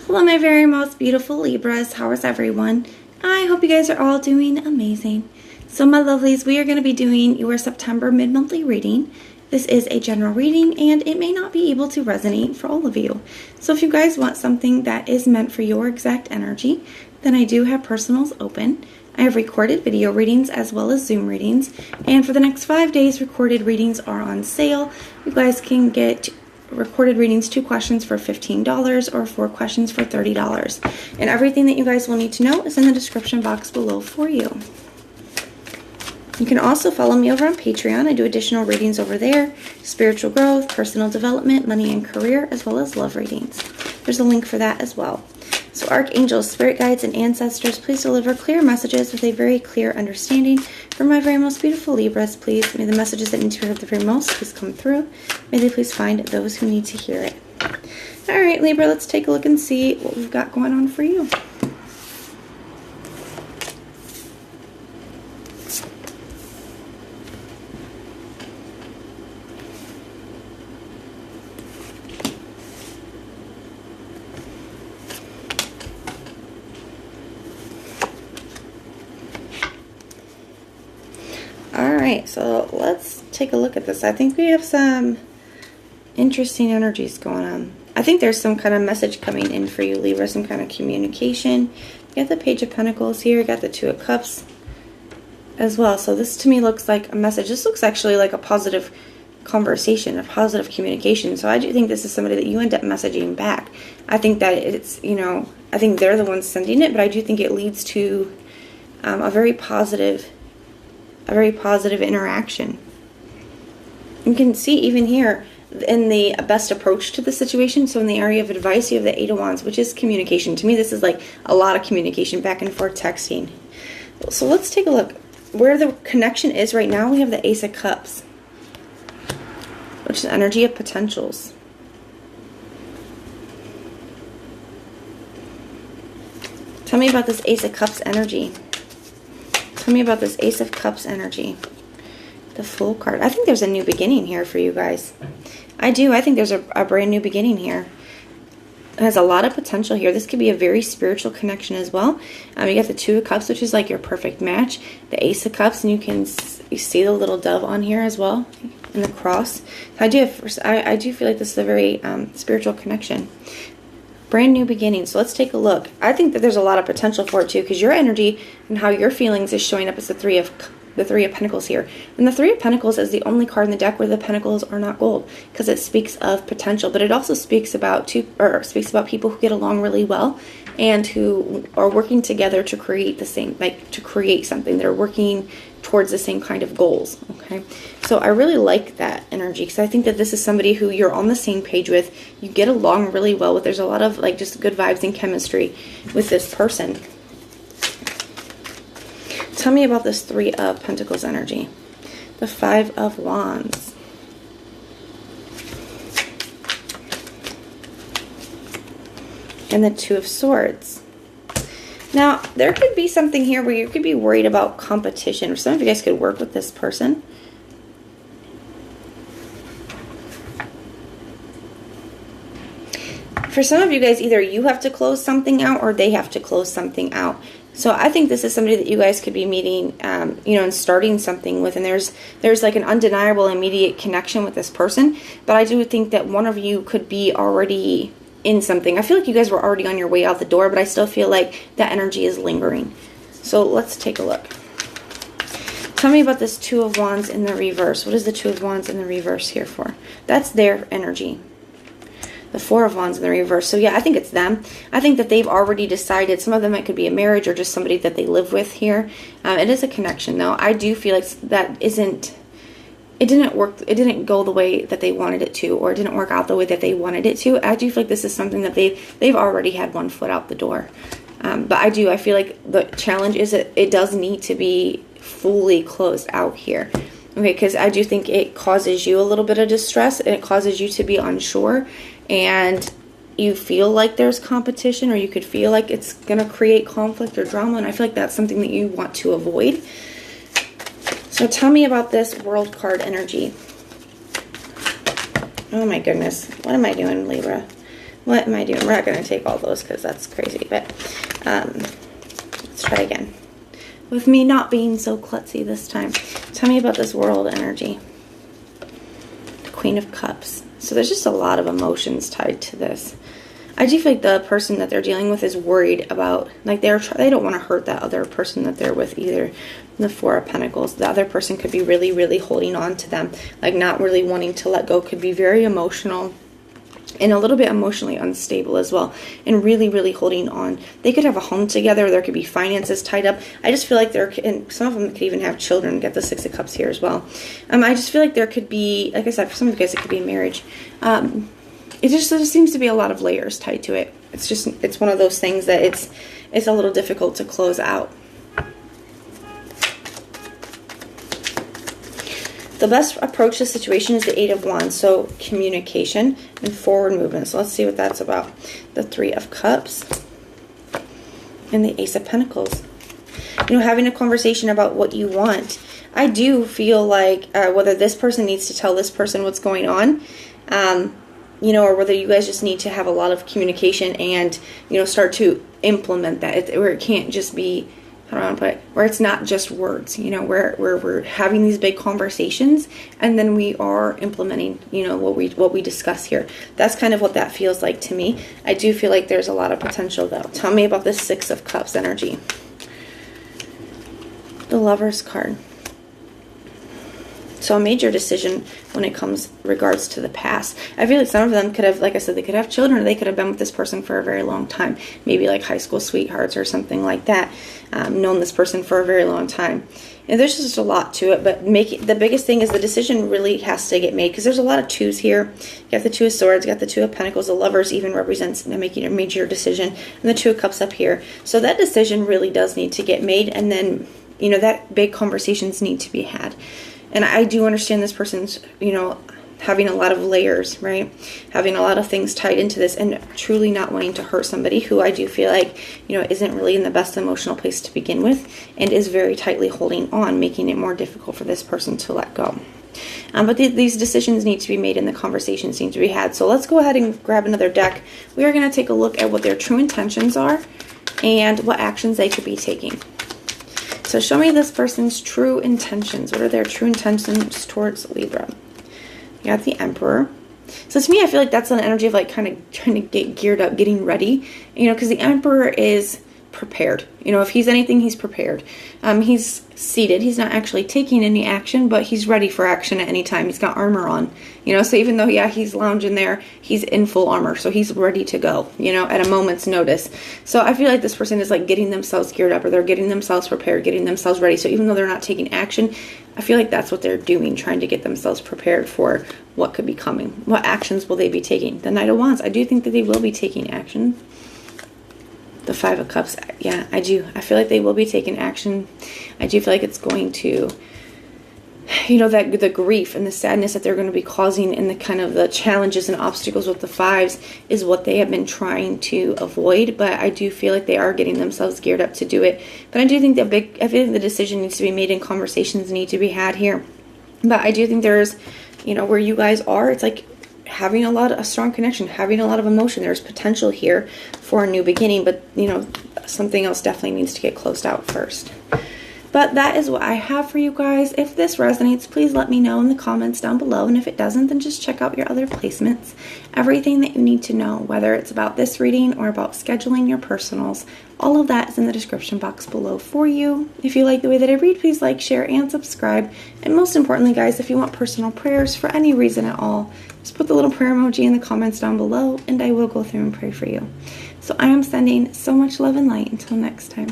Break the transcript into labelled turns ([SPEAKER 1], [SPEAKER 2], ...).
[SPEAKER 1] Hello, my very most beautiful Libras. How is everyone? I hope you guys are all doing amazing. So my lovelies, we are going to be doing your September mid-monthly reading. This is a general reading and it may not be able to resonate for all of you. So if you guys want something that is meant for your exact energy, then I do have personals open. I have recorded video readings as well as Zoom readings. And for the next 5 days, recorded readings are on sale. You guys can get recorded readings, 2 questions for $15 or 4 questions for $30. And everything that you guys will need to know is in the description box below for you. You can also follow me over on Patreon. I do additional readings over there, spiritual growth, personal development, money and career, as well as love readings. There's a link for that as well. So archangels, spirit guides, and ancestors, please deliver clear messages with a very clear understanding. For my very most beautiful Libras, please, may the messages that need to be heard the very most please come through. May they please find those who need to hear it. All right, Libra, let's take a look and see what we've got going on for you. Alright, so let's take a look at this. I think we have some interesting energies going on. I think there's some kind of message coming in for you, Libra, some kind of communication. You got the Page of Pentacles here, you got the Two of Cups as well. So this to me looks like a message. This looks actually like a positive conversation, a positive communication. So I do think this is somebody that you end up messaging back. I think that it's, you know, I think they're the ones sending it, but I do think it leads to a very positive interaction. You can see even here in the best approach to the situation. So in the area of advice, you have the Eight of Wands, which is communication. To me, this is like a lot of communication, back and forth texting. So let's take a look. Where the connection is right now, we have the Ace of Cups, which is energy of potentials. Tell me about this Ace of Cups energy. Tell me about this Ace of Cups energy. The Fool card. I think there's a new beginning here for you guys. I do. I think there's a brand new beginning here. It has a lot of potential here. This could be a very spiritual connection as well. You got the Two of Cups, which is like your perfect match. The Ace of Cups, and you see the little dove on here as well, and the cross. I do feel like this is a very spiritual connection. Brand new beginning. So let's take a look. I think that there's a lot of potential for it too, because your energy and how your feelings is showing up as the Three of Pentacles here. And the Three of Pentacles is the only card in the deck where the pentacles are not gold, because it speaks of potential, but it also speaks about people who get along really well and who are working together to create the same, like to create something. They're working towards the same kind of goals. Okay, so I really like that energy, because I think that this is somebody who you're on the same page with, you get along really well with. There's a lot of like just good vibes and chemistry with this person. Tell me about this Three of Pentacles energy. The Five of Wands. And the Two of Swords. Now, there could be something here where you could be worried about competition, or some of you guys could work with this person. For some of you guys, either you have to close something out or they have to close something out. So I think this is somebody that you guys could be meeting, you know, and starting something with. And there's like an undeniable immediate connection with this person. But I do think that one of you could be already in something. I feel like you guys were already on your way out the door, but I still feel like that energy is lingering. So let's take a look. Tell me about this Two of Wands in the reverse. What is the Two of Wands in the reverse here for? That's their energy. The Four of Wands in the reverse. So yeah, I think it's them. I think that they've already decided. Some of them, it could be a marriage or just somebody that they live with here. It is a connection though. I do feel like that it didn't work. It didn't go the way that they wanted it to, or it didn't work out the way that they wanted it to. I do feel like this is something that they've already had one foot out the door. But I feel like the challenge is that it does need to be fully closed out here. Okay, because I do think it causes you a little bit of distress, and it causes you to be unsure, and you feel like there's competition, or you could feel like it's going to create conflict or drama, and I feel like that's something that you want to avoid. So tell me about this World card energy. Oh my goodness. What am I doing, Libra? What am I doing? We're not going to take all those because that's crazy, but let's try again. With me not being so klutzy this time. Tell me about this world energy. The Queen of Cups. So there's just a lot of emotions tied to this. I do feel like the person that they're dealing with is worried about, like they don't want to hurt that other person that they're with either. The Four of Pentacles. The other person could be really, really holding on to them, like not really wanting to let go. Could be very emotional and a little bit emotionally unstable as well, and really, really holding on. They could have a home together. There could be finances tied up. I just feel like and some of them could even have children. Get the Six of Cups here as well. I just feel like there could be, like I said, for some of you guys, it could be a marriage. It just seems to be a lot of layers tied to it. It's one of those things that it's a little difficult to close out. The best approach to the situation is the Eight of Wands, so communication and forward movement. So let's see what that's about. The Three of Cups and the Ace of Pentacles. Having a conversation about what you want. I do feel like whether this person needs to tell this person what's going on, or whether you guys just need to have a lot of communication and, start to implement that, where it can't just be, how do I want to put it, where it's not just words, where we're having these big conversations and then we are implementing, what we discuss here. That's kind of what that feels like to me. I do feel like there's a lot of potential though. Tell me about this Six of Cups energy. The Lover's card. So a major decision when it comes regards to the past. I feel like some of them could have, like I said, they could have children, or they could have been with this person for a very long time. Maybe like high school sweethearts or something like that. Known this person for a very long time. And there's just a lot to it, but the biggest thing is the decision really has to get made, because there's a lot of twos here. You got the Two of Swords, you got the Two of Pentacles. The Lovers even represents making a major decision, and the Two of Cups up here. So that decision really does need to get made, and then, that big conversations need to be had. And I do understand this person's, having a lot of layers, right? Having a lot of things tied into this and truly not wanting to hurt somebody who I do feel like, isn't really in the best emotional place to begin with and is very tightly holding on, making it more difficult for this person to let go. But these decisions need to be made and the conversations need to be had. So let's go ahead and grab another deck. We are going to take a look at what their true intentions are and what actions they could be taking. So show me this person's true intentions. What are their true intentions towards Libra? You got the Emperor. So to me, I feel like that's an energy of like kind of trying to get geared up, getting ready. Because the Emperor is prepared. If he's anything, he's prepared. He's seated. He's not actually taking any action, but he's ready for action at any time. He's got armor on. So even though, he's lounging there, he's in full armor. So he's ready to go, at a moment's notice. So I feel like this person is like getting themselves geared up, or they're getting themselves prepared, getting themselves ready. So even though they're not taking action, I feel like that's what they're doing, trying to get themselves prepared for what could be coming. What actions will they be taking? The Knight of Wands. I do think that they will be taking action. The Five of Cups. Yeah, I do. I feel like they will be taking action. I do feel like it's going to, that the grief and the sadness that they're going to be causing and the kind of the challenges and obstacles with the fives is what they have been trying to avoid. But I do feel like they are getting themselves geared up to do it. But I do think I feel like the decision needs to be made and conversations need to be had here. But I do think there's, where you guys are, it's like having a strong connection, having a lot of emotion. There's potential here for a new beginning, but something else definitely needs to get closed out first. But that is what I have for you guys. If this resonates, please let me know in the comments down below. And if it doesn't, then just check out your other placements. Everything that you need to know, whether it's about this reading or about scheduling your personals, all of that is in the description box below for you. If you like the way that I read, please like, share, and subscribe. And most importantly, guys, if you want personal prayers for any reason at all, just put the little prayer emoji in the comments down below, and I will go through and pray for you. So I am sending so much love and light. Until next time.